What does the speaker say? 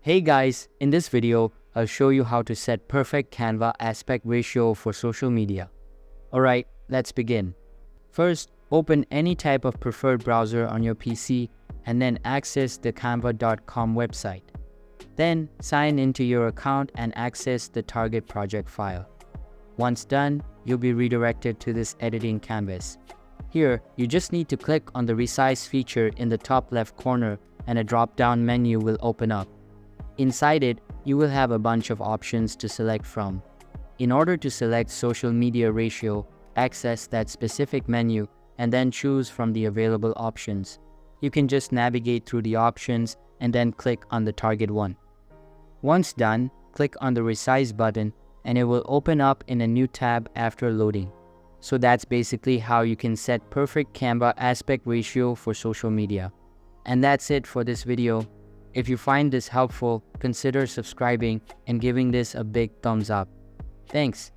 Hey guys, in this video, I'll show you how to set perfect Canva aspect ratio for social media. Alright, let's begin. First, open any type of preferred browser on your PC and then access the canva.com website. Then, sign into your account and access the target project file. Once done, you'll be redirected to this editing canvas. Here, you just need to click on the resize feature in the top left corner and a drop-down menu will open up. Inside it, you will have a bunch of options to select from. In order to select social media ratio, access that specific menu and then choose from the available options. You can just navigate through the options and then click on the target one. Once done, click on the resize button and it will open up in a new tab after loading. So that's basically how you can set perfect Canva aspect ratio for social media. And that's it for this video. If you find this helpful, consider subscribing and giving this a big thumbs up. Thanks.